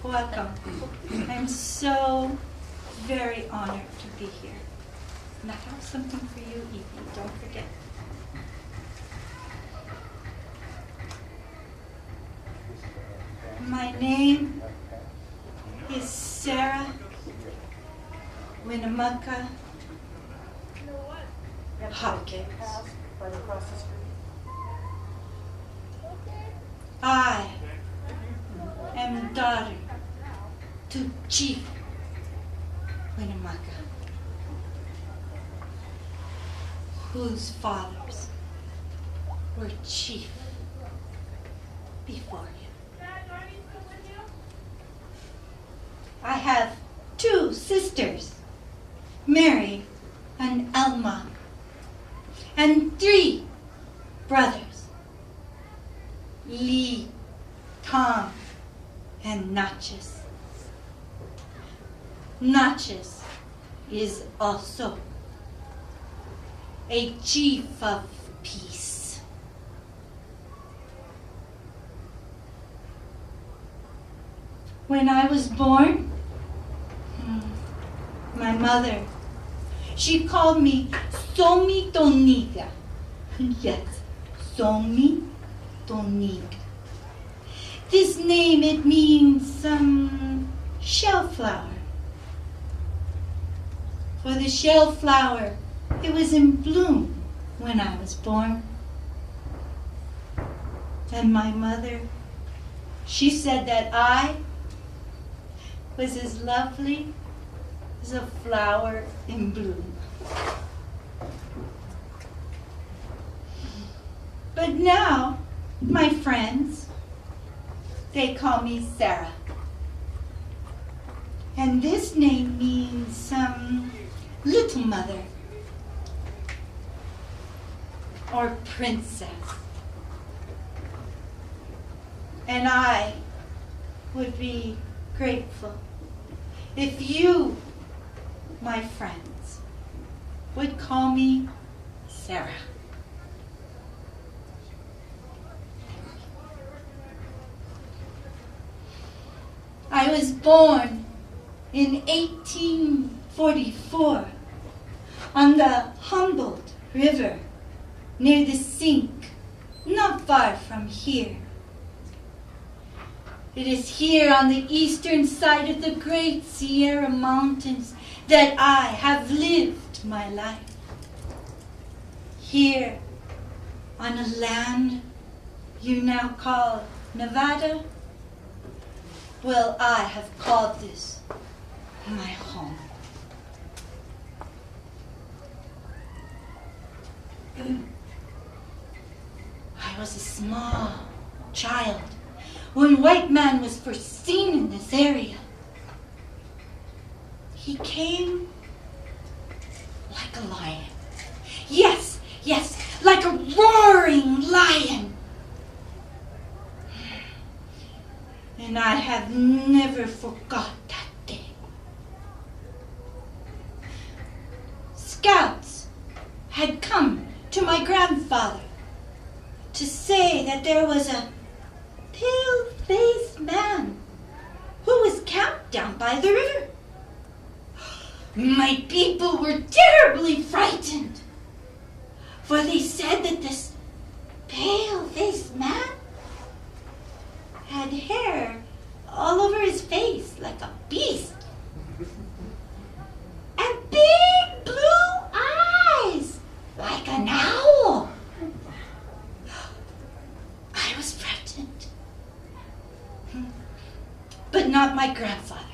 Welcome. I'm so very honored to be here. And I have something for you, Evie. Don't forget. My name is Sarah Winnemucca Hopkins. I am daughter to Chief Winnemucca, whose fathers were chief before him. I have two sisters, Mary and Elma, and three brothers, Lee, Tom, and Natchez. Natchez is also a chief of peace. When I was born, my mother, she called me Somi Toniga. Yes, Somi Toniga. This name, it means shellflower. For the shellflower, it was in bloom when I was born. And my mother, she said that I was as lovely as a flower in bloom. But now, my friends, they call me Sarah. And this name means little mother or princess. And I would be grateful if you, my friends, would call me Sarah. I was born in 1844 on the Humboldt River near the Sink, not far from here. It is here on the eastern side of the Great Sierra Mountains that I have lived my life. Here on a land you now call Nevada, well, I have called this my home. I was a small child when white man was first seen in this area. He came like a lion. Yes, like a roaring lion. And I have never forgot that day. Scouts had come to my grandfather to say that there was a pale-faced man who was camped down by the river. My people were terribly frightened, for they said that this pale-faced man had hair all over his face like a beast, and big blue eyes like an owl. I was frightened. But not my grandfather.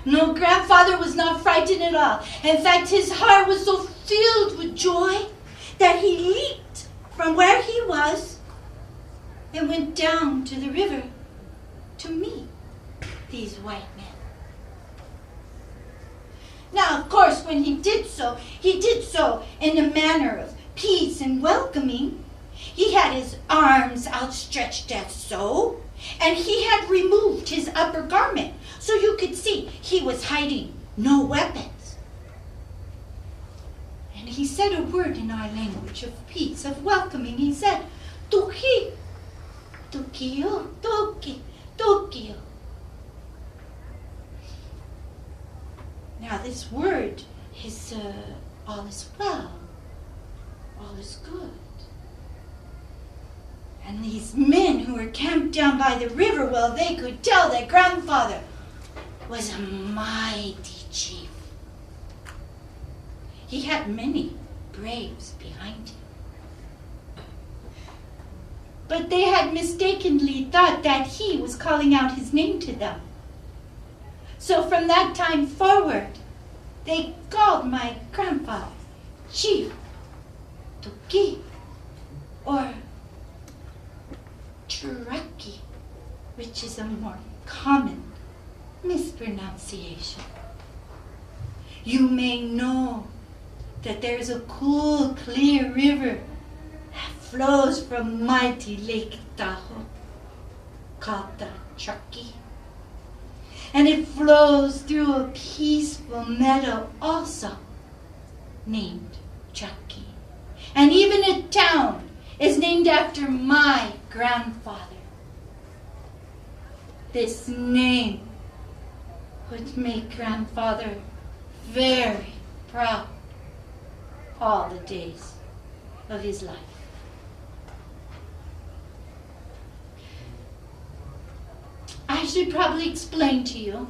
No, grandfather was not frightened at all. In fact, his heart was so filled with joy that he leaped from where he was and went down to the river to meet these white men. Now, of course, when he did so in a manner of peace and welcoming. He had his arms outstretched as so, and he had removed his upper garment, so you could see he was hiding no weapons. And he said a word in our language of peace, of welcoming. He said, "Tuki, tukio, tuki, tukio." Now this word is all is well, all is good. And these men who were camped down by the river, well, they could tell that grandfather was a mighty chief. He had many braves behind him. But they had mistakenly thought that he was calling out his name to them. So from that time forward, they called my grandfather Chief Tuki, or Truckee, which is a more common mispronunciation. You may know that there's a cool, clear river that flows from mighty Lake Tahoe, called the Truckee. And it flows through a peaceful meadow also, named Truckee. And even a town is named after my grandfather. This name would make grandfather very proud all the days of his life. I should probably explain to you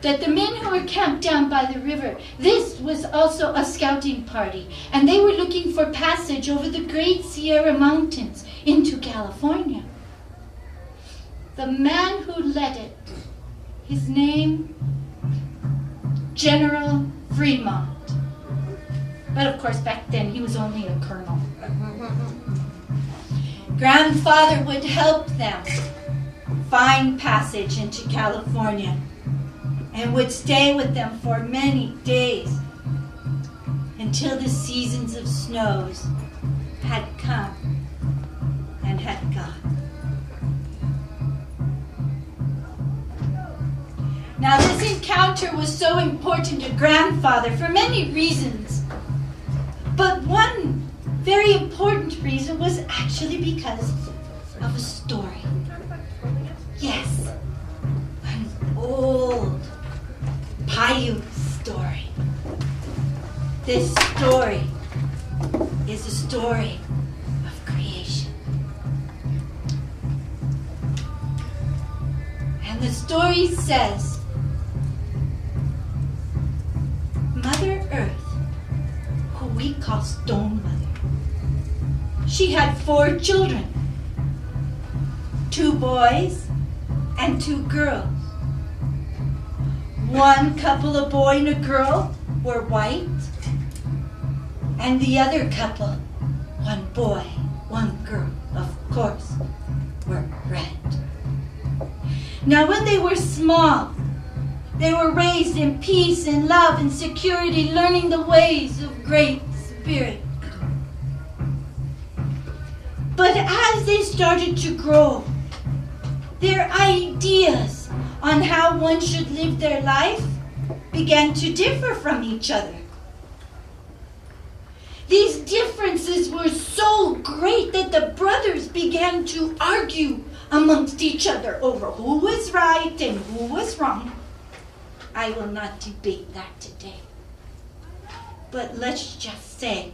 that the men who were camped down by the river, this was also a scouting party, and they were looking for passage over the Great Sierra Mountains into California. The man who led it, his name, General Fremont. But of course, back then, he was only a colonel. Grandfather would help them find passage into California and would stay with them for many days until the seasons of snows had come and had gone. Now, this encounter was so important to grandfather for many reasons, but one very important reason was actually because of a story. Yes, an old Paiute story. This story is a story of creation. And the story says, Mother Earth, who we call Stone Mother, she had 4 children, 2 boys and 2 girls. One couple, a boy and a girl, were white, and the other couple, one boy, one girl, of course, were red. Now, when they were small, they were raised in peace and love and security, learning the ways of Great Spirit. But as they started to grow, their ideas on how one should live their life began to differ from each other. These differences were so great that the brothers began to argue amongst each other over who was right and who was wrong. I will not debate that today. But let's just say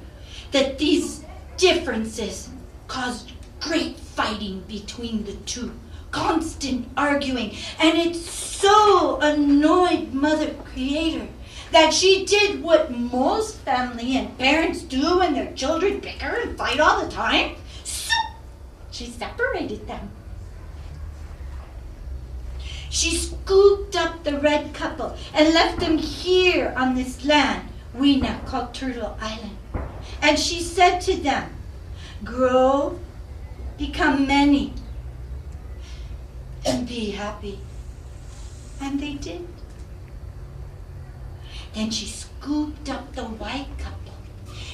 that these differences caused great fighting between the two, constant arguing, and it so annoyed Mother Creator that she did what most family and parents do when their children bicker and fight all the time. So she separated them. She scooped up the red couple and left them here on this land we now call Turtle Island. And she said to them, grow, become many, and be happy. And they did. Then she scooped up the white couple.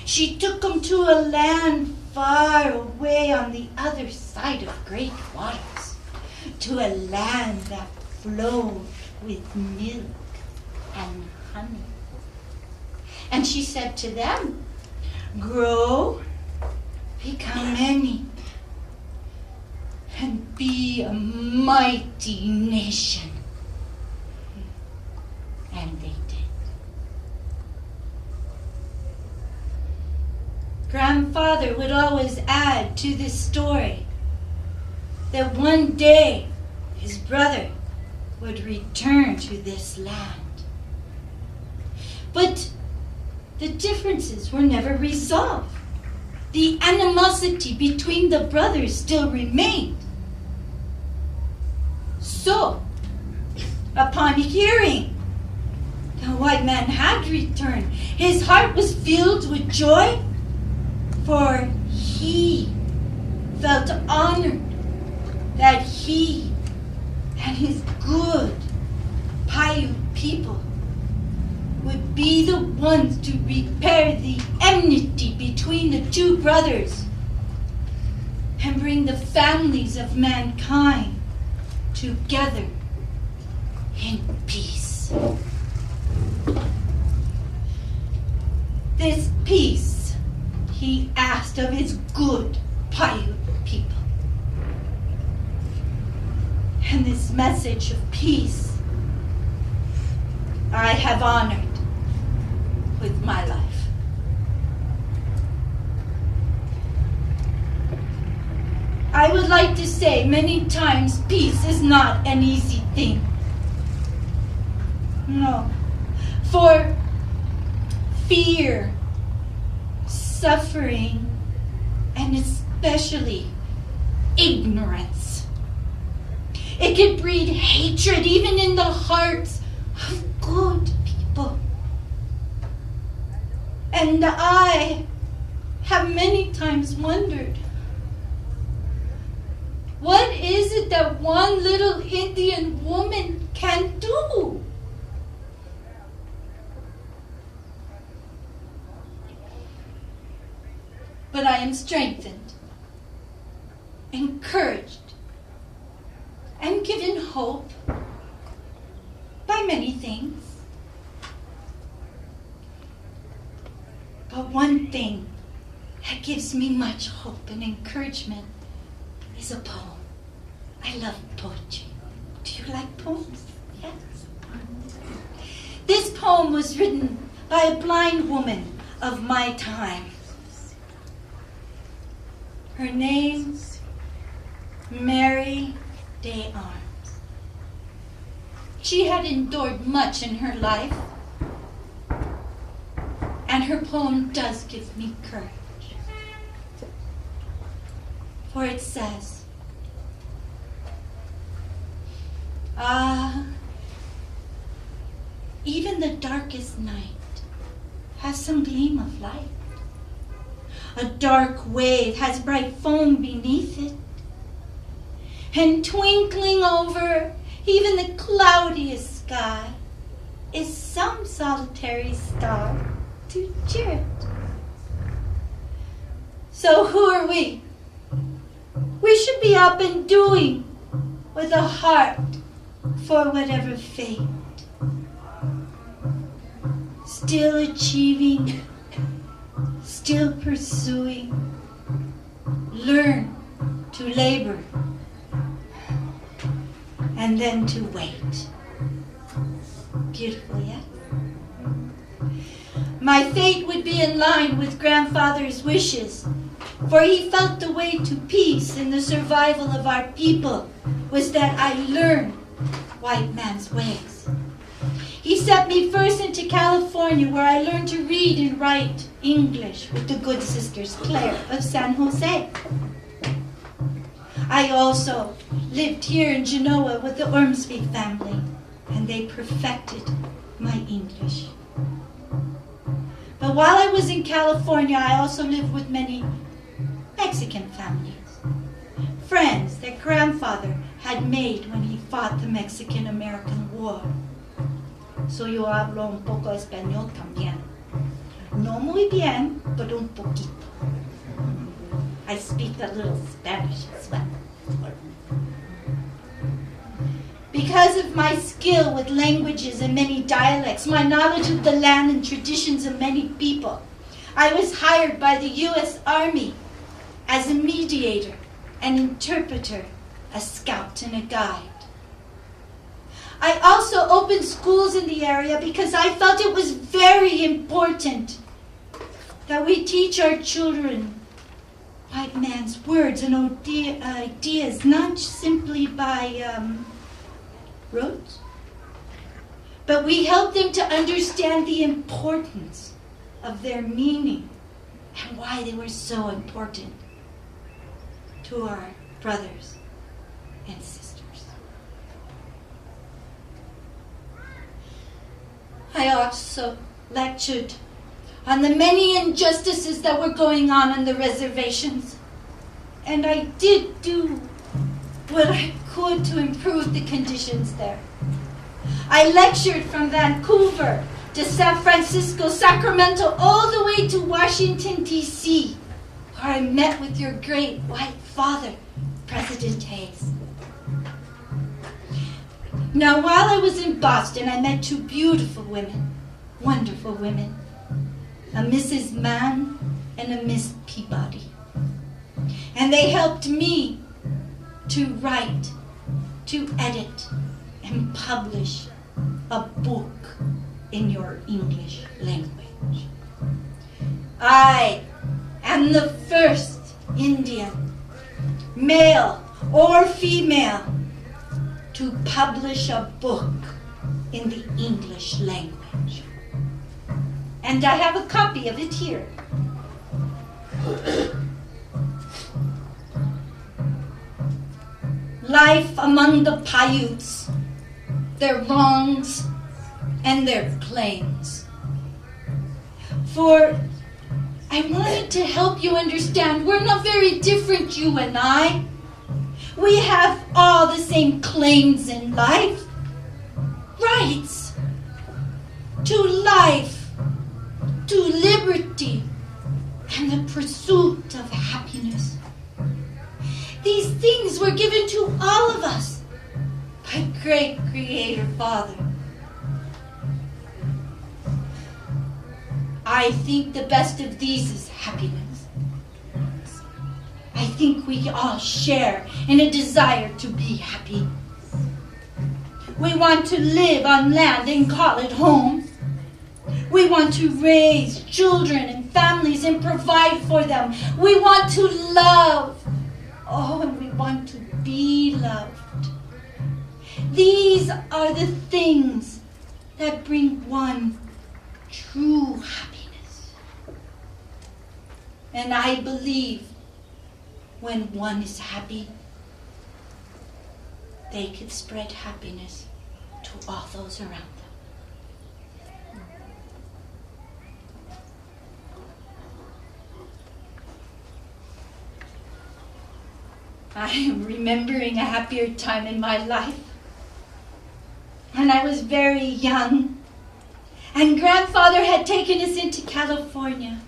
She took them to a land far away on the other side of great waters, to a land that flowed with milk and honey. And she said to them, grow, become many, and be a mighty nation. And they did. Grandfather would always add to this story that one day his brother would return to this land. But the differences were never resolved. The animosity between the brothers still remained. So, upon hearing the white man had returned, his heart was filled with joy, for he felt honored that he and his good Paiute people would be the ones to repair the enmity between the two brothers and bring the families of mankind together in peace. This peace he asked of his good Paiute people. And this message of peace I have honored with my life. I would like to say many times peace is not an easy thing. No. For fear, suffering, and especially ignorance, it can breed hatred even in the hearts of good people. And I have many times wondered, what is it that one little Indian woman can do? But I am strengthened, encouraged, and given hope by many things. But one thing that gives me much hope and encouragement is a poem. I love poetry. Do you like poems? Yes. This poem was written by a blind woman of my time. Her name, Mary Day Arms. She had endured much in her life, and her poem does give me courage. For it says, even the darkest night has some gleam of light. A dark wave has bright foam beneath it, and twinkling over even the cloudiest sky is some solitary star to cheer it. So who are we? We should be up and doing with a heart for whatever fate. Still achieving, still pursuing, learn to labor, and then to wait. Beautiful, yes? My fate would be in line with grandfather's wishes, for he felt the way to peace and the survival of our people was that I learn white man's ways. He sent me first into California, where I learned to read and write English with the good sisters Claire of San Jose. I also lived here in Genoa with the Ormsby family, and they perfected my English. But while I was in California, I also lived with many Mexican families, friends that grandfather had made when he fought the Mexican-American War. So yo hablo un poco español también. No muy bien, pero un poquito. I speak a little Spanish as well. Because of my skill with languages and many dialects, my knowledge of the land and traditions of many people, I was hired by the U.S. Army as a mediator, an interpreter, a scout, and a guide. I also opened schools in the area because I felt it was very important that we teach our children white man's words and ideas, not simply by rote, but we help them to understand the importance of their meaning and why they were so important to our brothers and sisters. I also lectured on the many injustices that were going on the reservations, and I did do what I could to improve the conditions there. I lectured from Vancouver to San Francisco, Sacramento, all the way to Washington, D.C., where I met with your great white father, President Hayes. Now, while I was in Boston, I met two beautiful women, wonderful women, a Mrs. Mann and a Miss Peabody. And they helped me to write, to edit, and publish a book in your English language. I am the first Indian, male or female, to publish a book in the English language. And I have a copy of it here. Life among the Paiutes, their wrongs and their claims. For I wanted to help you understand we're not very different, you and I. We have all the same claims in life. Rights to life, to liberty, and the pursuit of happiness. These things were given to all of us by great Creator Father. I think the best of these is happiness. I think we all share in a desire to be happy. We want to live on land and call it home. We want to raise children and families and provide for them. We want to love. Oh, and we want to be loved. These are the things that bring one true happiness. And I believe when one is happy, they can spread happiness to all those around them. I am remembering a happier time in my life when I was very young, and grandfather had taken us into California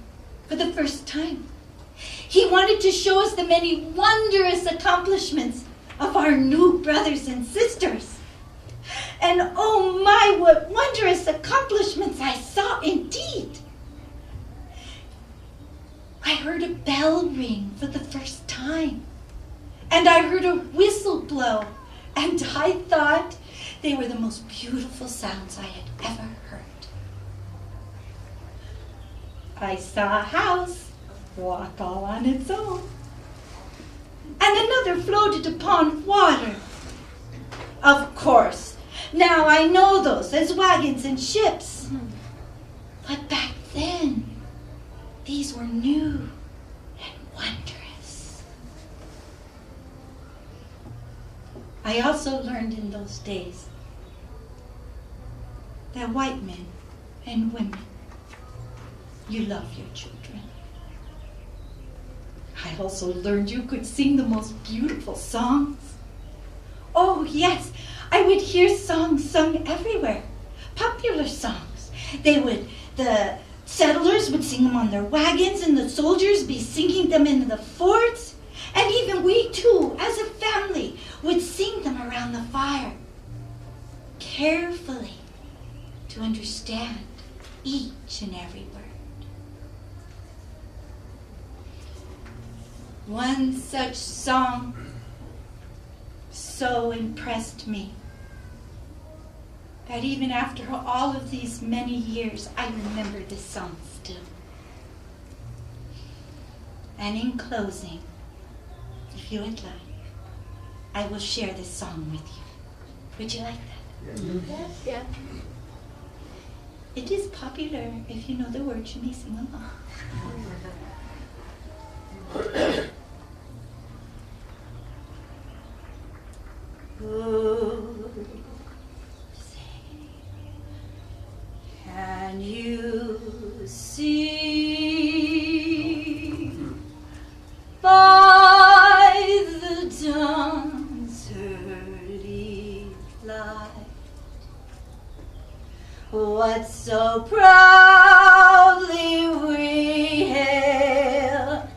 for the first time. He wanted to show us the many wondrous accomplishments of our new brothers and sisters. And oh my, what wondrous accomplishments I saw indeed. I heard a bell ring for the first time. And I heard a whistle blow. And I thought they were the most beautiful sounds I had ever heard. I saw a house walk all on its own, and another floated upon water. Of course, now I know those as wagons and ships. But back then, these were new and wondrous. I also learned in those days that white men and women, you love your children. I also learned you could sing the most beautiful songs. Oh yes, I would hear songs sung everywhere, popular songs. The settlers would sing them on their wagons, and the soldiers be singing them in the forts. And even we too, as a family, would sing them around the fire, carefully to understand each and every word. One such song so impressed me that even after all of these many years, I remember this song still. And in closing, if you would like, I will share this song with you. Would you like that? Yes. Yeah. It is popular. If you know the words, you may sing along. Oh, say, can you see by the dawn's early light what so proudly we hailed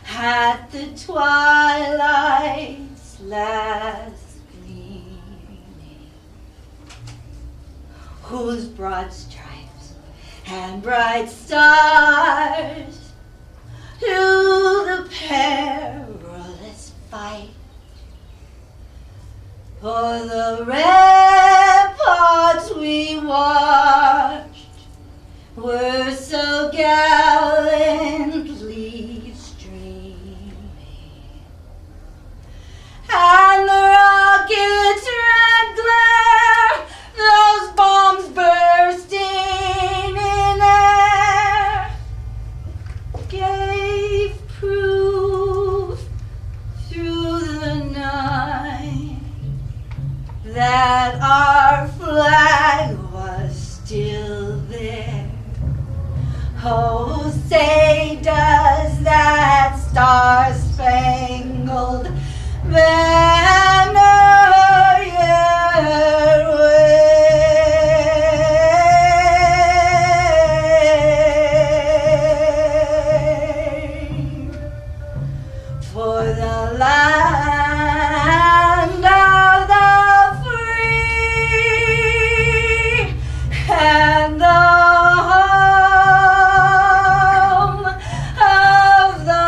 at the twilight's last gleaming, whose broad stripes and bright stars to the perilous fight for the ramparts we watched were so gallantly streaming, and the rockets' red glare, those bombs bursting in air, gave proof through the night that our flag was still there. Oh, say does that star-spangled banner yet wave for the land of the free and the home of the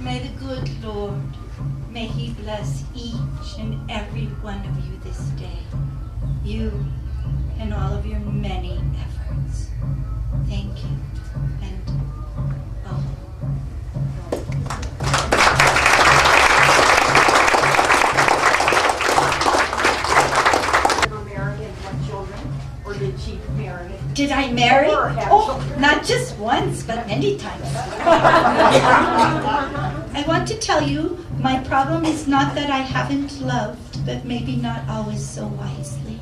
May the good Lord, may He bless each and every one of you this day, you and all of your many efforts. Thank you, and Ever marry and have children, or did she marry? did I marry? Or have Oh, children. not just once, but many times. I want to tell you, my problem is not that I haven't loved, but maybe not always so wisely.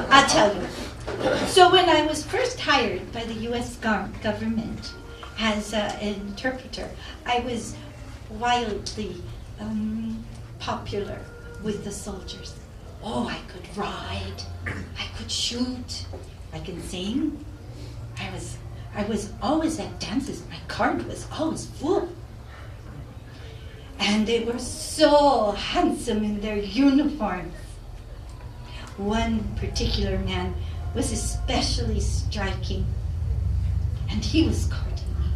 I'll tell you. So when I was first hired by the U.S. government as an interpreter, I was wildly popular with the soldiers. Oh, I could ride, I could shoot, I can sing. I was always at dances. My card was always full. And they were so handsome in their uniforms. One particular man was especially striking, and he was courting me.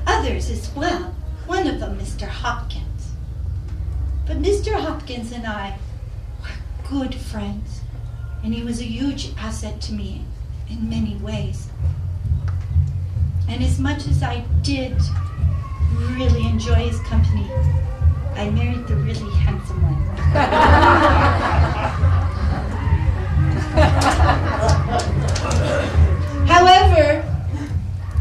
Others as well, one of them Mr. Hopkins. But Mr. Hopkins and I were good friends, and he was a huge asset to me in many ways. And as much as I did really enjoy his company, I married the really handsome one. However,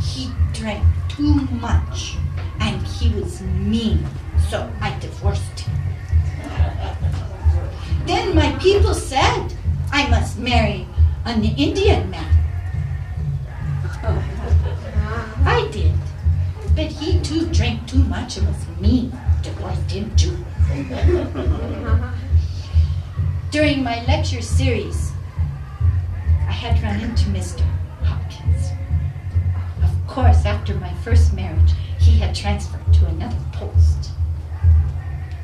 he drank too much and he was mean, so I divorced him. Then my people said I must marry an Indian man. I did, but he too drank too much and was mean. Divorced him too. During my lecture series, I had run into Mr. Hopkins. Of course, after my first marriage, he had transferred to another post.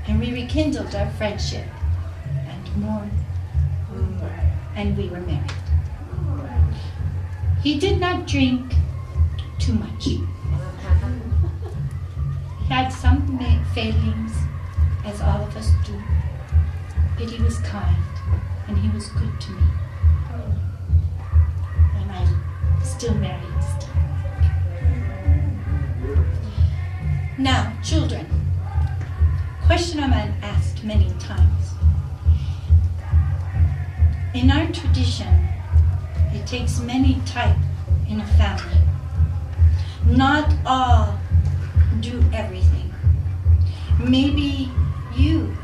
And we rekindled our friendship, and more, and we were married. He did not drink too much. He had some failings, as all of us do, but he was kind, and he was good to me. And I'm still married still. Now, children, question I'm asked many times. In our tradition, it takes many types in a family. Not all do everything. Maybe you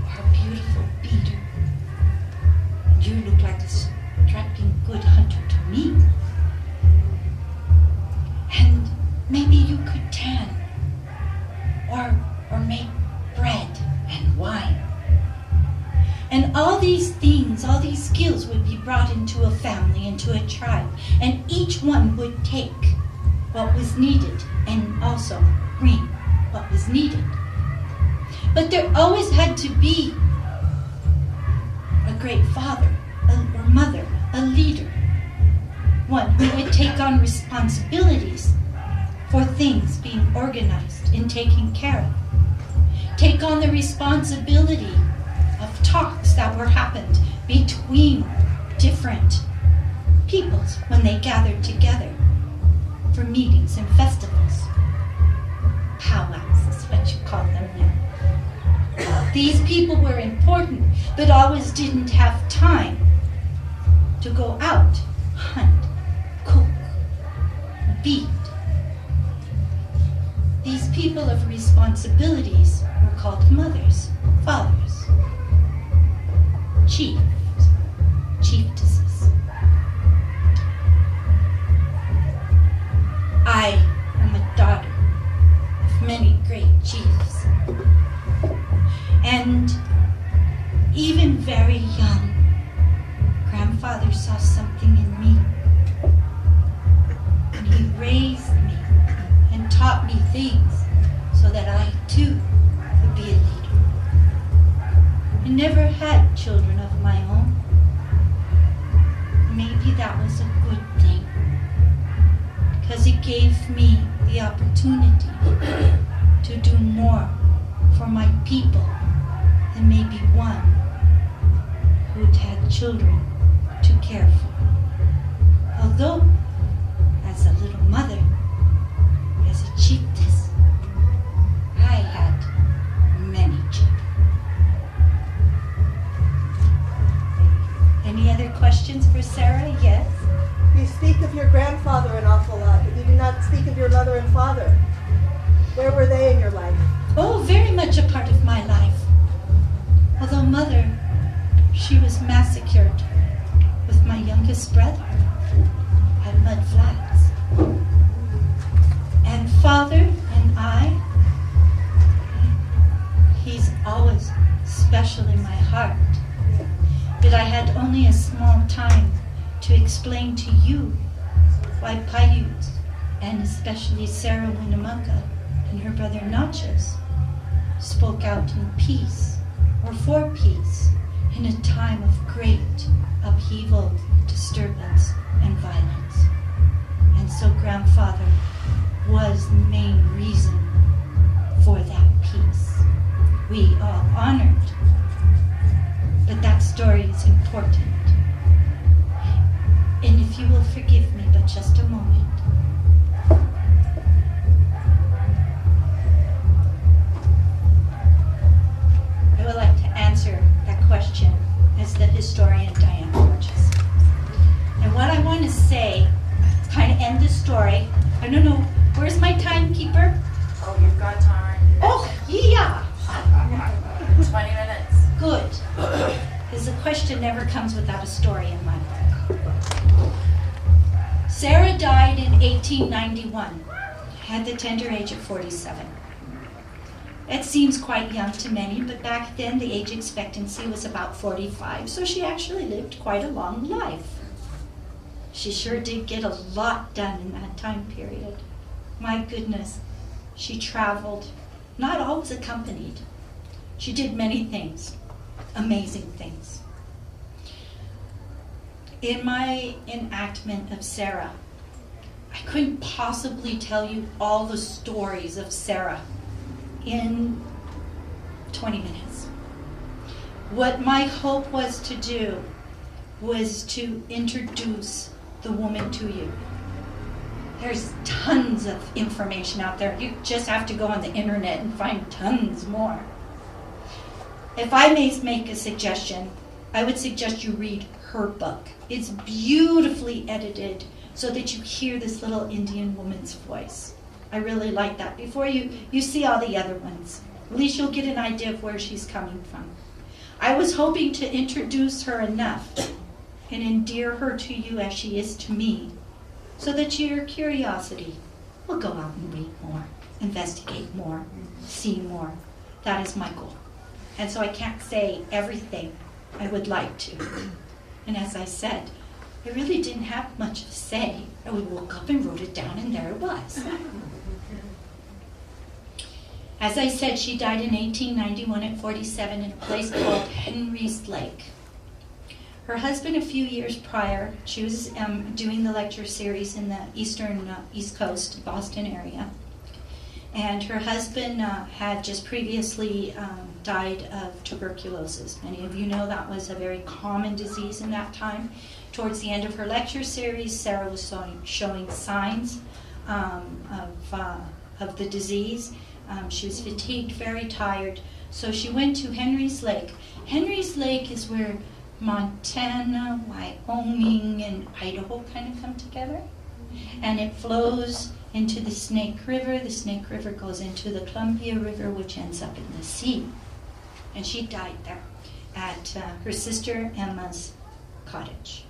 are a beautiful beater. You look like a strapping good hunter to me. And maybe you could tan or make bread and wine. And all these things, all these skills would be brought into a family, into a tribe, and each one would take what was needed and also bring what was needed. But there always had to be a great father or mother, a leader, one who would take on responsibilities for things being organized and taken care of. Take on the responsibility of talks that were happened between different peoples when they gathered together for meetings and festivals. Powwows is what you call them now. These people were important, but always didn't have time to go out, hunt, cook, beat. These people of responsibilities were called mothers, fathers, chiefs, chieftesses. I am a daughter of many great chiefs. And even very young, grandfather saw something in me. And he raised me and taught me things so that I too could be a leader. I never had children of my own. Maybe that was a good thing, because it gave me the opportunity to do more for my people than maybe one who'd had children to care for. Although, as a little mother, as a chiefess, I had many children. Any other questions for Sarah? Yes? You speak of your grandfather an awful lot, but you do not speak of your mother and father. Where were they in your life? Oh, very much a part of my life. Although mother, she was massacred with my youngest brother at Mud Flats. And father and I, he's always special in my heart. But I had only a small time to explain to you why Paiutes, and especially Sarah Winnemucca and her brother Natchez, spoke out in peace or for peace in a time of great upheaval, disturbance, and violence. And so grandfather was the main reason for that peace. We all honored, but that story is important. And if you will forgive me but just a moment. I would like to answer that question as the historian Dianna Borges. And what I want to say, to kind of end the story, I don't know, where's my timekeeper? Oh, you've got time. Oh, yeah. 20 minutes. Good. Because the question never comes without a story in my book. Sarah died in 1891 at the tender age of 47. It seems quite young to many, but back then the age expectancy was about 45, so she actually lived quite a long life. She sure did get a lot done in that time period. My goodness, she traveled, not always accompanied. She did many things, amazing things. In my enactment of Sarah, I couldn't possibly tell you all the stories of Sarah in 20 minutes. What my hope was to do was to introduce the woman to you. There's tons of information out there. You just have to go on the internet and find tons more. If I may make a suggestion, I would suggest you read her book. It's beautifully edited so that you hear this little Indian woman's voice. I really like that. Before you see all the other ones, at least you'll get an idea of where she's coming from. I was hoping to introduce her enough and endear her to you as she is to me, so that your curiosity will go out and read more, investigate more, see more. That is my goal. And so I can't say everything I would like to. And as I said, I really didn't have much to say. I woke up and wrote it down, and there it was. As I said, she died in 1891 at 47 in a place called Henry's Lake. Her husband, a few years prior, she was doing the lecture series in the East Coast, Boston area. And her husband had just previously died of tuberculosis. Many of you know that was a very common disease in that time. Towards the end of her lecture series, Sarah was showing signs of the disease. She was fatigued, very tired. So she went to Henry's Lake. Henry's Lake is where Montana, Wyoming, and Idaho kind of come together. And it flows into the Snake River. The Snake River goes into the Columbia River, which ends up in the sea. And she died there at her sister Emma's cottage.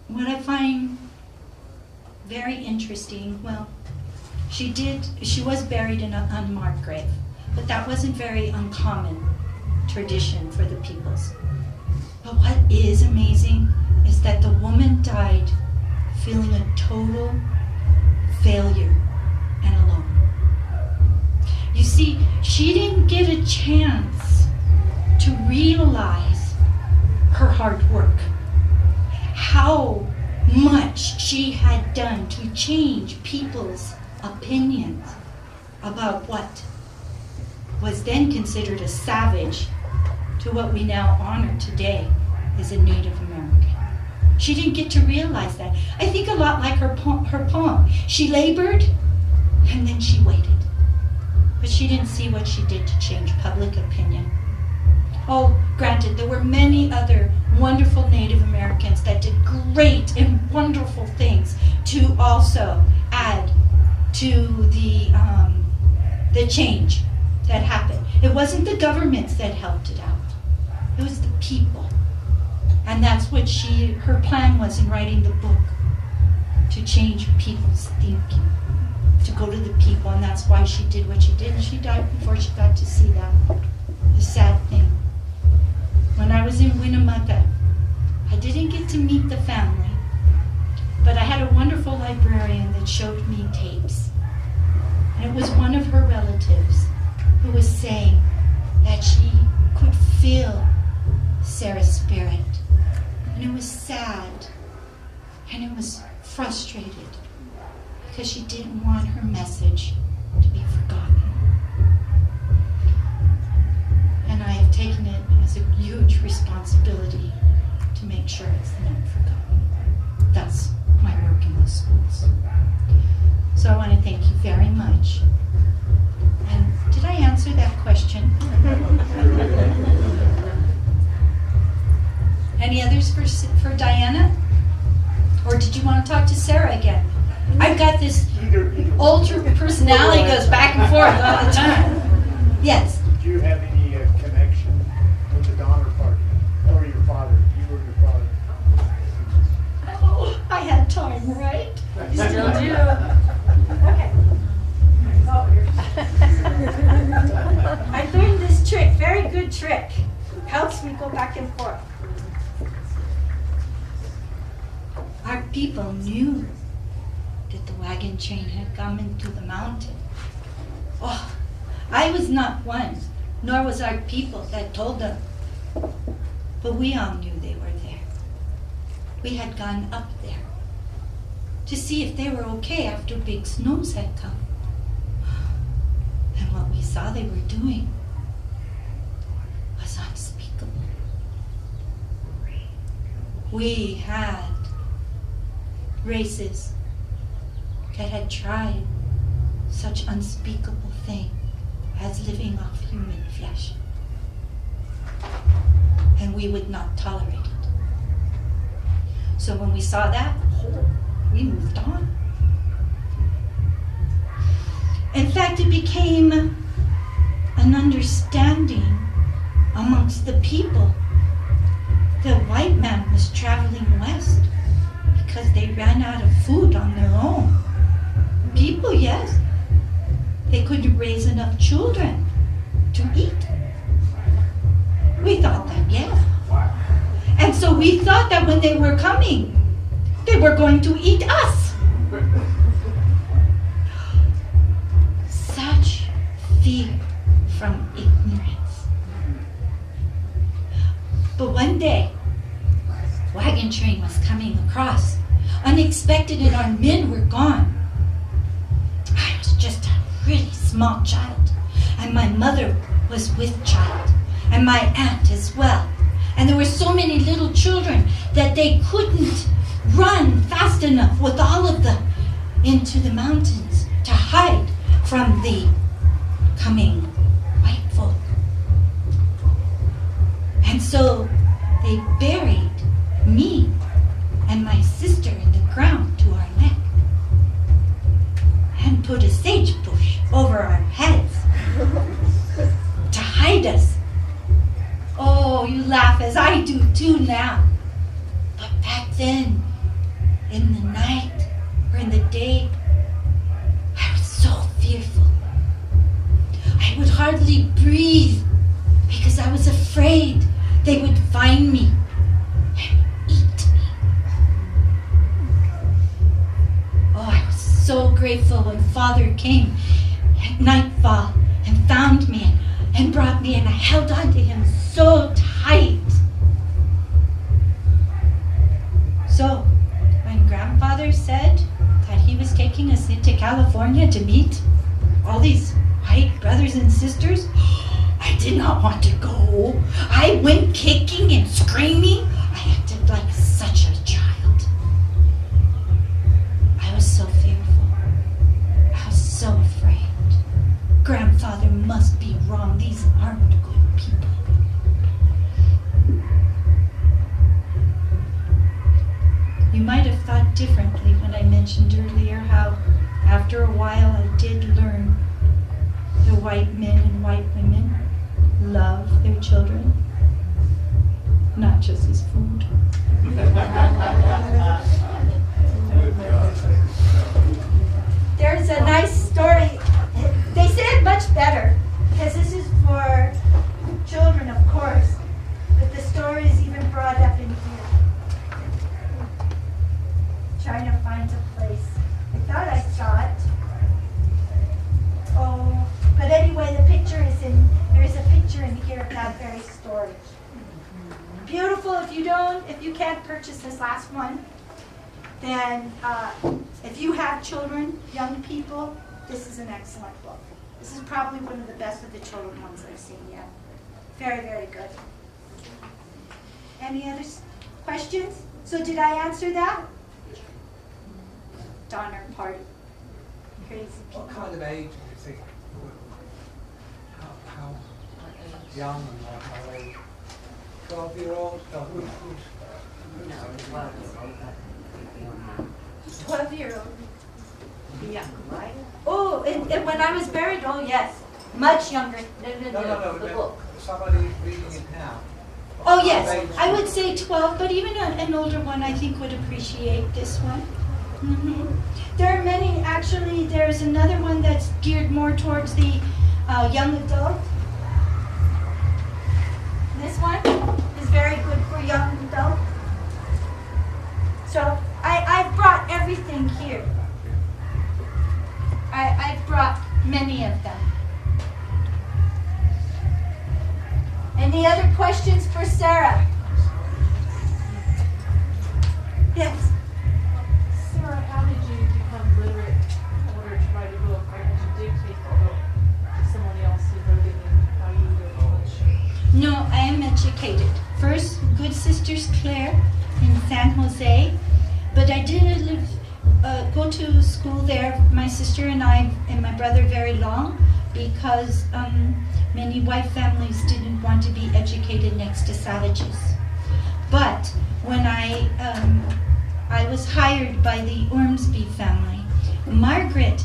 What I find very interesting, well, she was buried in an unmarked grave, but that wasn't very uncommon tradition for the peoples. But what is amazing is that the woman died feeling a total failure and alone. You see, she didn't get a chance to realize her hard work, how much she had done to change people's opinions about what was then considered a savage to what we now honor today as a Native American. She didn't get to realize that. I think a lot like her poem. She labored and then she waited. But she didn't see what she did to change public opinion. Oh, granted, there were many other wonderful Native Americans that did great and wonderful things to also add to the change that happened. It wasn't the governments that helped it out. It was the people. And that's what her plan was in writing the book, to change people's thinking, to go to the people, and that's why she did what she did, and she died before she got to see that. The sad thing. When I was in Winnemucca, I didn't get to meet the family, but I had a wonderful librarian that showed me tapes. And it was one of her relatives who was saying that she could feel Sarah's spirit. And it was sad. And it was frustrated because she didn't want her message to be forgotten. And I have taken it as a huge responsibility to make sure it's not forgotten. That's my work in the schools. So I want to thank you very much. And did I answer that question? Any others for Dianna? Or did you want to talk to Sarah again? I've got this ultra personality goes back and forth all the time. Yes. Do you have any connection with the Donner Party or your father? You or your father? Oh, I had time, right? You still do. Okay. I learned this trick, very good trick. Helps me go back and forth. Our people knew that the wagon train had come into the mountain. Oh, I was not one, nor was our people that told them. But we all knew they were there. We had gone up there to see if they were okay after big snows had come. And what we saw they were doing was unspeakable. We had races that had tried such unspeakable thing as living off human flesh. And we would not tolerate it. So when we saw that, we moved on. In fact, it became an understanding amongst the people. The white man was traveling west because they ran out of food on their own. People, yes. They couldn't raise enough children to eat. We thought that, yes. And so we thought that when they were coming, they were going to eat us. Such fear from ignorance. But one day, wagon train was coming across, unexpected, and our men were gone. I was just a really small child, and my mother was with child, and my aunt as well. And there were so many little children that they couldn't run fast enough with all of them into the mountains to hide from the coming white folk. And so they buried me and my sister in the ground to our neck and put a sage bush over our heads to hide us. Oh, you laugh as I do too now. But back then, in the night or in the day, I was so fearful. I would hardly breathe because I was afraid they would find me and eat me. Oh, I was so grateful when Father came at nightfall and found me and brought me, and I held on to him so tight. So, when Grandfather said that he was taking us into California to meet all these white brothers and sisters, I did not want to go. I went kicking and screaming. I acted like such a child. I was so fearful. I was so afraid. Grandfather must be wrong. These aren't good people. You might have thought differently when I mentioned earlier how after a while I did learn the white men and white women love their children, not just as food. There's a nice story. They say it much better, because this is for children, of course, but the story is even brought up in here. Trying to find a place. I thought I saw it. Oh, but anyway, the picture is in, there is a picture in here of that very if you can't purchase this last one, then if you have children, young people, this is an excellent book. This is probably one of the best of the children ones I've seen yet. Very, very good. Any other questions? So did I answer that? Donner Party. Crazy people. What kind of age do you think? How young and how old? 12-year-old? 12-year-old. Yeah. Oh, and when I was buried, oh yes, much younger. No, the book. Somebody reading it now. Oh yes, I would say 12, but even an older one I think would appreciate this one. There are many, actually. There's another one that's geared more towards the young adult. This one is very good for young adult. So I've brought everything here. I've brought many of them. Any other questions for Sarah? Yes. Sarah, how did you become literate in order to write a book? Or did you dictate the book to someone else who wrote it and how you wrote it? No, I am educated. First, good sisters Claire in San Jose, but I didn't go to school there, my sister and I and my brother, very long, because many white families didn't want to be educated next to savages. But when I was hired by the Ormsby family, Margaret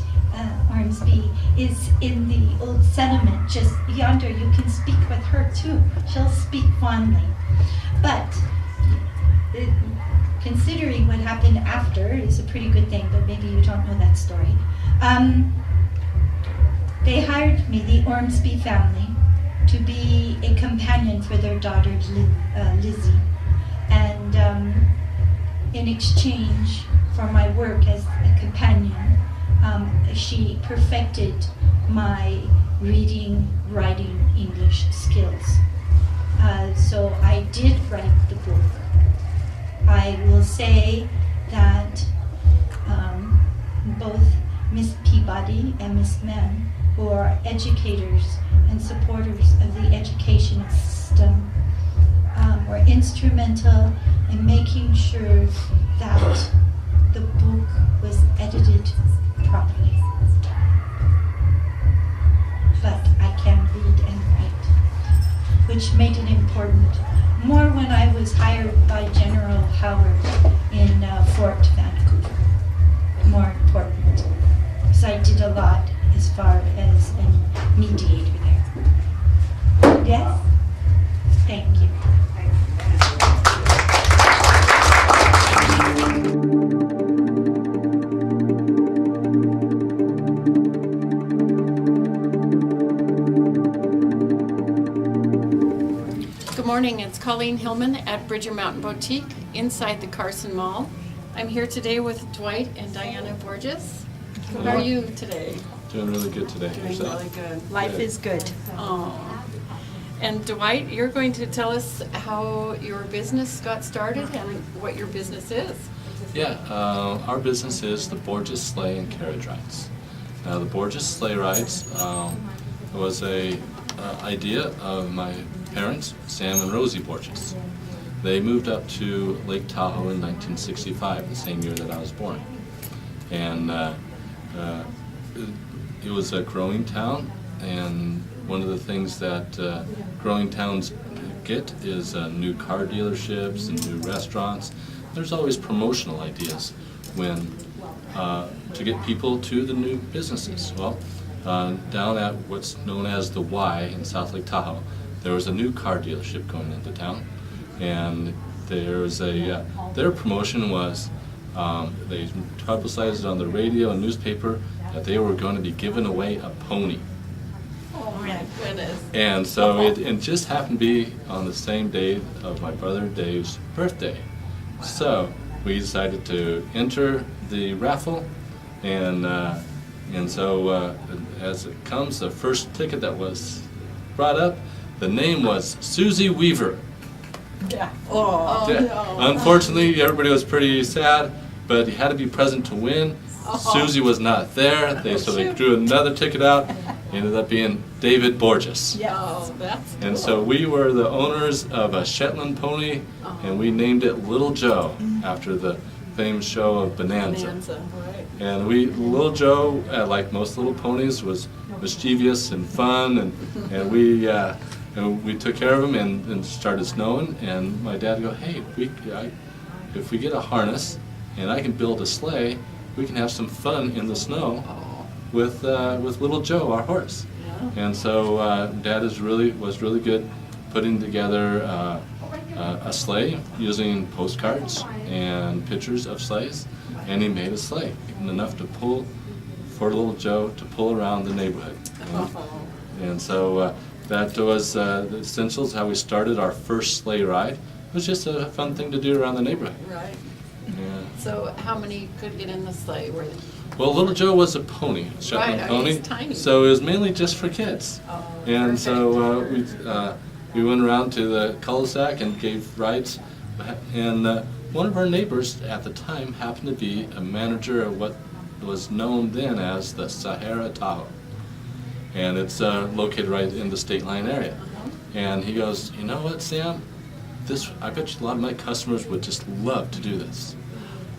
Ormsby is in the old settlement just yonder. You can speak with her too. She'll speak fondly. But considering what happened after is a pretty good thing, but maybe you don't know that story. They hired me, the Ormsby family, to be a companion for their daughter Lizzie. And in exchange for my work as a companion, she perfected my reading, writing, English skills. So I did write the book. I will say that both Miss Peabody and Miss Mann, who are educators and supporters of the educational system, were instrumental in making sure that the book was edited properly. But I can read and write, which made it important. More when I was hired by General Howard in Fort Vancouver. More important, because I did a lot as far as a mediator there. Yes? Thank you. Good morning, it's Colleen Hillman at Bridger Mountain Boutique inside the Carson Mall. I'm here today with Dwight and Dianna Borges. How are you today? Doing really good today. Doing Yourself? really good. Life is good. Aww. And Dwight, you're going to tell us how your business got started and what your business is. Yeah, our business is the Borges Sleigh and Carriage Rides. Now, the Borges Sleigh Rides was a idea of my parents, Sam and Rosie Borges. They moved up to Lake Tahoe in 1965, the same year that I was born. And it was a growing town, and one of the things that growing towns get is new car dealerships and new restaurants. There's always promotional ideas when to get people to the new businesses. Well, down at what's known as the Y in South Lake Tahoe, there was a new car dealership going into town, and there's a their promotion was they publicized it on the radio and newspaper that they were going to be giving away a pony. Oh my goodness. And so it just happened to be on the same day of my brother Dave's birthday. So we decided to enter the raffle, and so as it comes, the first ticket that was brought up, the name was Susie Weaver. Yeah. Oh, Yeah. no. Unfortunately, everybody was pretty sad, but he had to be present to win. Susie was not there, so they drew another ticket out. It ended up being David Borges. Yeah. Oh, that's cool. And so we were the owners of a Shetland pony, and we named it Little Joe after the famous show of Bonanza. Bonanza, right. And Little Joe, like most little ponies, was mischievous and fun, and we took care of him, and started snowing. And my dad would go, hey, if we get a harness and I can build a sleigh, we can have some fun in the snow with Little Joe, our horse. Yeah. And so Dad was really good putting together a sleigh using postcards and pictures of sleighs, and he made a sleigh enough to pull for Little Joe to pull around the neighborhood. And so that was the essentials, how we started our first sleigh ride. It was just a fun thing to do around the neighborhood. Right. Yeah. So how many could get in the sleigh? Well, Little Joe was a pony, a Shetland Right, pony, he's tiny. so it was mainly just for kids. Oh, And perfect. so we went around to the cul-de-sac and gave rides. And one of our neighbors at the time happened to be a manager of what was known then as the Sahara Tahoe. And it's located right in the state line area. And he goes, you know what, Sam? I bet you a lot of my customers would just love to do this.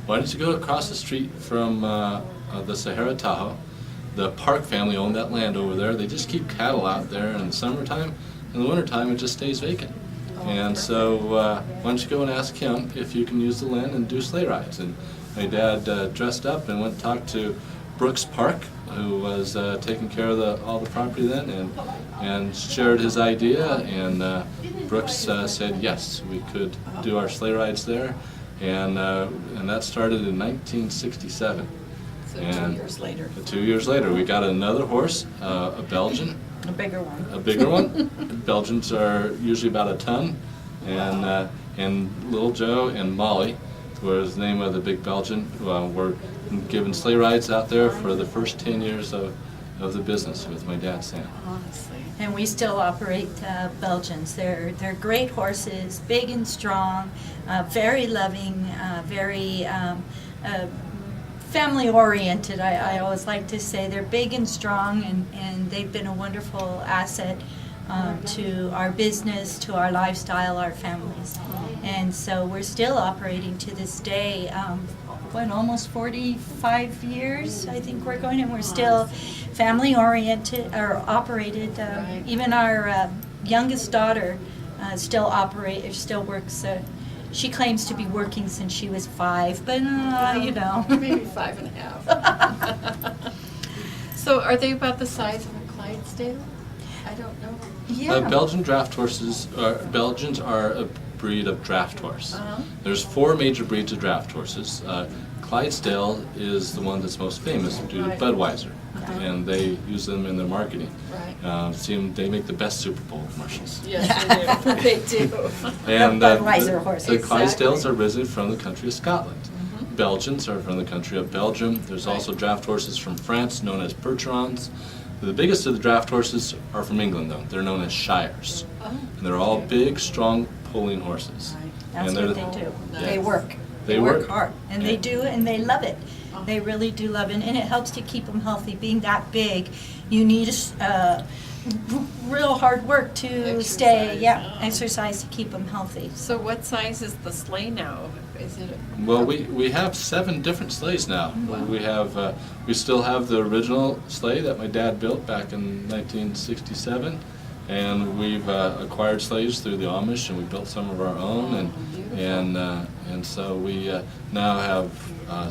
Why don't you go across the street from the Sahara Tahoe? The Park family owned that land over there. They just keep cattle out there in the summertime. In the wintertime, it just stays vacant. And so why don't you go and ask him if you can use the land and do sleigh rides? And my dad dressed up and went and talked to Brooks Park, who was taking care of all the property then, and shared his idea. And Brooks said yes, we could do our sleigh rides there. And that started in 1967. So And 2 years later. 2 years later, we got another horse, a Belgian, A bigger one. a bigger one. Belgians are usually about a ton, and Little Joe and Molly was the name of the big Belgian. Were given sleigh rides out there for the first 10 years of the business with my dad, Sam. Honestly. And we still operate Belgians. They're great horses, big and strong, very loving, very family oriented. I always like to say they're big and strong, and they've been a wonderful asset to our business, to our lifestyle, our families. And so we're still operating to this day. Almost 45 years, I think we're going, and we're still family oriented or operated. Right. Even our youngest daughter still works. She claims to be working since she was 5, but you know. Maybe 5.5. So are they about the size of a Clydesdale? I don't know. Yeah. Belgian draft horses, Belgians are a breed of draft horse. Uh-huh. There's 4 major breeds of draft horses. Clydesdale is the one that's most famous due to Right. Budweiser, Uh-huh. and they use them in their marketing. Right. They make the best Super Bowl commercials. Yes, they do. They do. And Budweiser horses. the Exactly. Clydesdales are originally from the country of Scotland. Mhm. Belgians are from the country of Belgium. There's Right. also draft horses from France known as Percherons. The biggest of the draft horses are from England, though. They're known as Shires. Oh. And they're all big, strong, pulling horses. Right. That's And what they're- they do. Nice. They work. They work work. hard, and Yeah. they do, and they love it. They really do love it, and it helps to keep them healthy. Being that big, you need real hard work to stay, Exercise, oh. exercise to keep them healthy. So what size is the sleigh now? Is it? Well, we have 7 different sleighs now. We still have the original sleigh that my dad built back in 1967, and we've acquired sleighs through the Amish, and we built some of our own, and so we now have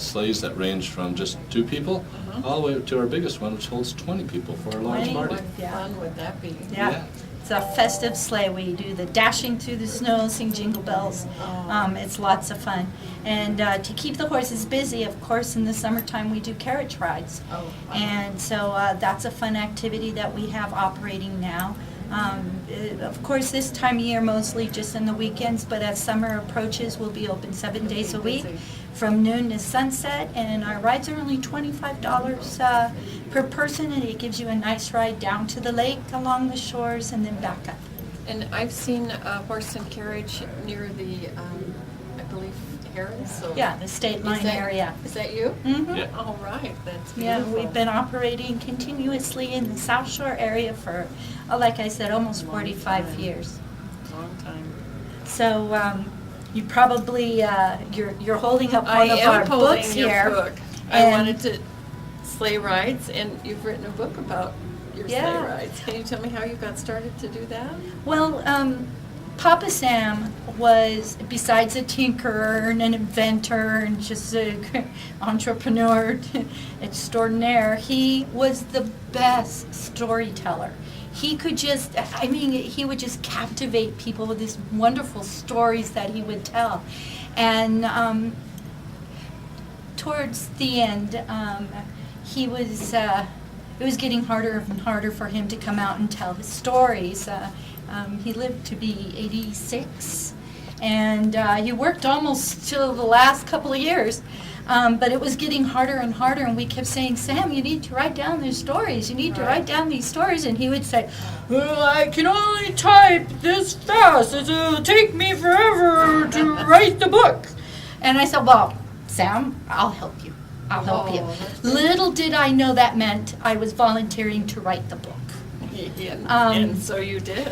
sleighs that range from just 2 people all the way to our biggest one, which holds 20 people for a large 20? party. What Yeah. fun would that be? Yeah. It's a festive sleigh. We do the dashing through the snow, sing jingle bells. It's lots of fun. And to keep the horses busy, of course, in the summertime we do carriage rides. Oh, wow. And so that's a fun activity that we have operating now. Of course, this time of year mostly just in the weekends, but as summer approaches, we'll be open 7 days a week from noon to sunset, and our rides are only $25 per person, and it gives you a nice ride down to the lake, along the shores, and then back up. And I've seen a horse and carriage near the, I believe, Harris. So Yeah, the state line area. Is that you? Mm-hmm. Yeah. All right, that's Yeah, beautiful. we've been operating continuously in the South Shore area for, like I said, almost 45 years. Long time. So you probably, you're holding up I one of am our holding books your here. book. I and- wanted to sleigh rides, and you've written a book about your Yeah. sleigh rides. Can you tell me how you got started to do that? Well, Papa Sam was, besides a tinkerer and an inventor and just an entrepreneur extraordinaire, he was the best storyteller. He could just, I mean, he would just captivate people with these wonderful stories that he would tell. And towards the end, he was, it was getting harder and harder for him to come out and tell his stories. He lived to be 86, and he worked almost till the last couple of years. But it was getting harder and harder, and we kept saying, Sam, you need to write down these stories. You need to write down these stories. And he would say, well, I can only type this fast. It'll take me forever to write the book. And I said, well, Sam, I'll help you. I'll help you. Little did I know that meant I was volunteering to write the book. And so you did.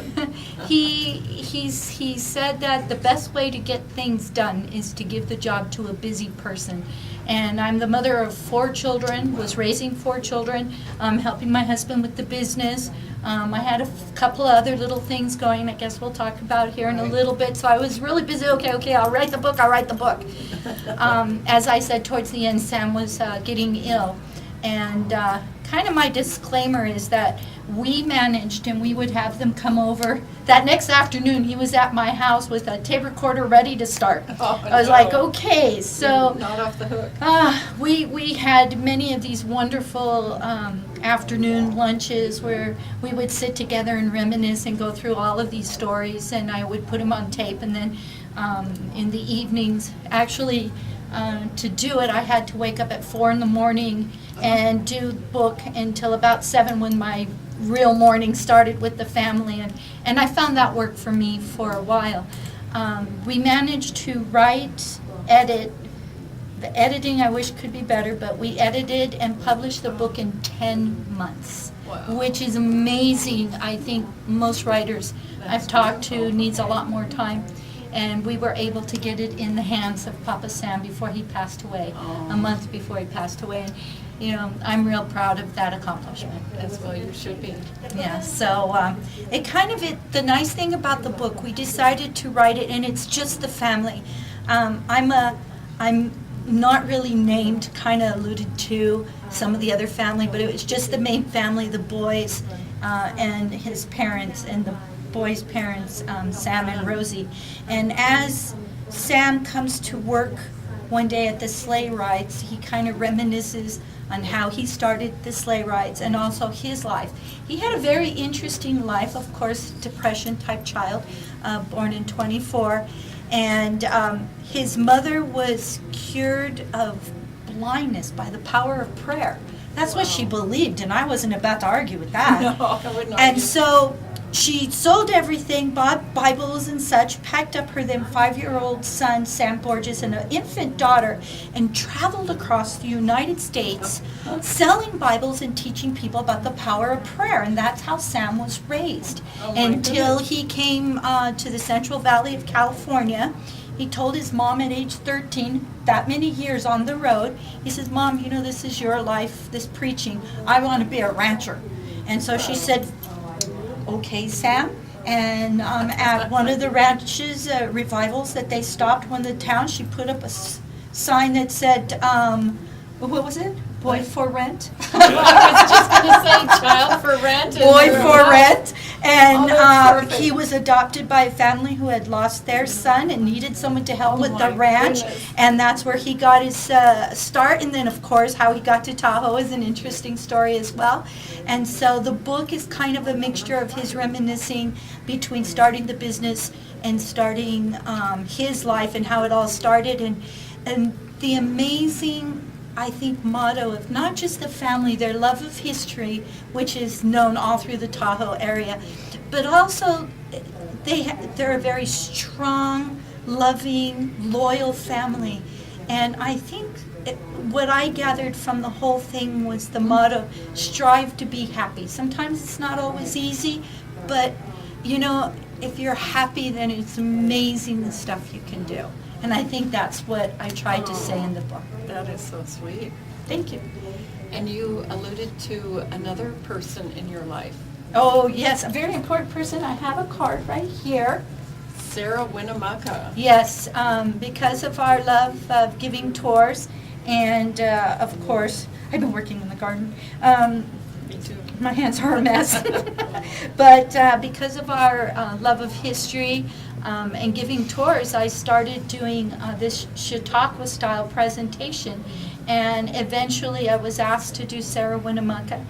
He said that the best way to get things done is to give the job to a busy person. And I'm the mother of 4 children, was raising 4 children, helping my husband with the business. I had a couple of other little things going, I guess we'll talk about here in a little bit. So I was really busy. Okay, I'll write the book. As I said, towards the end, Sam was getting ill. And kind of my disclaimer is that we managed, and we would have them come over. That next afternoon, he was at my house with a tape recorder ready to start. I was like, okay, so Not off the hook. we had many of these wonderful afternoon lunches where we would sit together and reminisce and go through all of these stories, and I would put them on tape. And then in the evenings, actually, to do it, I had to wake up at 4 in the morning and do the book until about 7 when my real morning started with the family, and I found that worked for me for a while. We managed to write, edit. The editing I wish could be better, but we edited and published the book in 10 months, which is amazing. I think most writers I've talked to needs a lot more time. And we were able to get it in the hands of Papa Sam before he passed away, a month before he passed away. And, you know, I'm real proud of that accomplishment. As well you should be. Yeah, so the nice thing about the book, we decided to write it, and it's just the family. I'm not really named, kind of alluded to some of the other family, but it was just the main family, the boys and his parents, and the boys' parents, Sam and Rosie. And as Sam comes to work one day at the sleigh rides, he kind of reminisces on how he started the sleigh rides and also his life. He had a very interesting life, of course, depression-type child, born in 24. And his mother was cured of blindness by the power of prayer. That's what she believed, and I wasn't about to argue with that. No, I wouldn't And argue. so she sold everything, bought Bibles and such, packed up her then 5-year-old son, Sam Borges, and an infant daughter, and traveled across the United States selling Bibles and teaching people about the power of prayer. And that's how Sam was raised until he came to the Central Valley of California. He told his mom at age 13, that many years on the road, he says, Mom, you know, this is your life, this preaching. I want to be a rancher. And so she said, okay, Sam. And at one of the ranches revivals that they stopped when the town, she put up a sign that said, what was it? Boy for rent? I was just going to say child for rent. and Boy they're for all- rent. And that's perfect. he was adopted by a family who had lost their son and needed someone to help with the my ranch. goodness. And that's where he got his start. And then, of course, how he got to Tahoe is an interesting story as well. And so the book is kind of a mixture of his reminiscing between starting the business and starting his life and how it all started. And the amazing, I think, motto of not just the family, their love of history, which is known all through the Tahoe area, but also they're a very strong, loving, loyal family. And I think what I gathered from the whole thing was the motto, strive to be happy. Sometimes it's not always easy, but you know, if you're happy, then it's amazing the stuff you can do. And I think that's what I tried to say in the book. That is so sweet. Thank you. And you alluded to another person in your life, Oh, yes, a very important person. I have a card right here. Sarah Winnemucca. Yes, because of our love of giving tours, and of course, I've been working in the garden. Me too. My hands are a mess. But because of our love of history and giving tours, I started doing this Chautauqua style presentation, and eventually I was asked to do Sarah Winnemucca.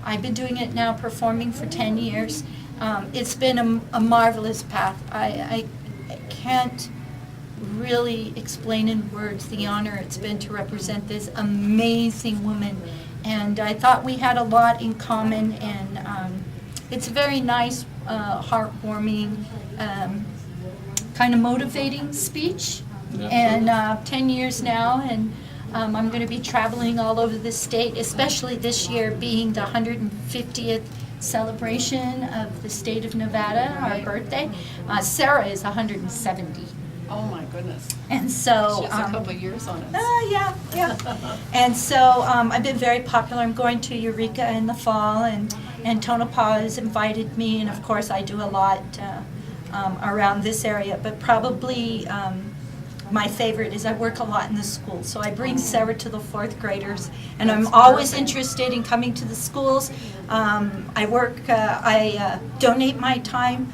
I've been doing it now, performing for 10 years. It's been a marvelous path. I can't really explain in words the honor it's been to represent this amazing woman. And I thought we had a lot in common, and it's a very nice, heartwarming, kind of motivating speech. Yeah. And 10 years now, and I'm going to be traveling all over the state, especially this year being the 150th celebration of the state of Nevada, our birthday. Sarah is 170. Oh my goodness. And so, She has a couple years on us. yeah. And so I've been very popular. I'm going to Eureka in the fall, and Tonopah has invited me, and of course I do a lot around this area, but probably my favorite is I work a lot in the schools. So I bring Sarah to the 4th graders, and I'm always interested in coming to the schools. I donate my time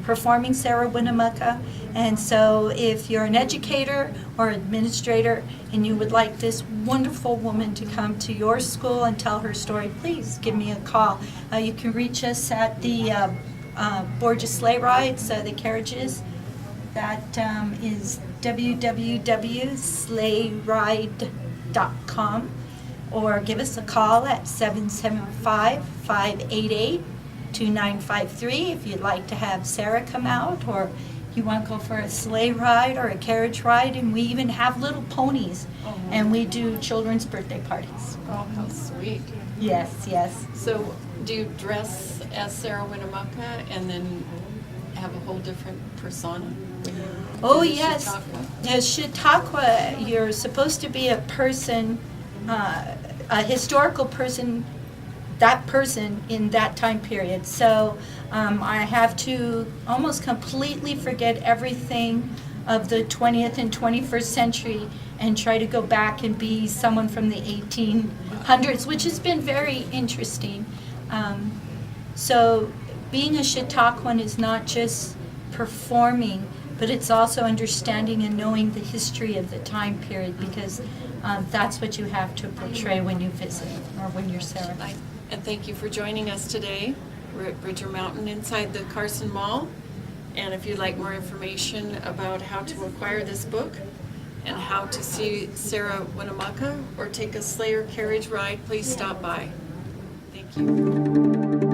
performing Sarah Winnemucca. And so if you're an educator or administrator and you would like this wonderful woman to come to your school and tell her story, please give me a call. You can reach us at the Borges sleigh rides, the carriages. That is www.sleighride.com, or give us a call at 775-588-2953 if you'd like to have Sarah come out, or you want to go for a sleigh ride or a carriage ride. And we even have little ponies, and we do children's birthday parties. Oh, how sweet. Yes. So do you dress as Sarah Winnemucca and then have a whole different persona? when you Oh, do the yes. Chautauqua? As Chautauqua, you're supposed to be a person, a historical person, that person in that time period. So I have to almost completely forget everything of the 20th and 21st century and try to go back and be someone from the 1800s, which has been very interesting. So being a Chautauquan is not just performing, but it's also understanding and knowing the history of the time period, because that's what you have to portray when you visit or when you're Sarah. And thank you for joining us today. We're at Bridger Mountain inside the Carson Mall. And if you'd like more information about how to acquire this book and how to see Sarah Winnemucca or take a sleigh or carriage ride, please stop by. Thank you.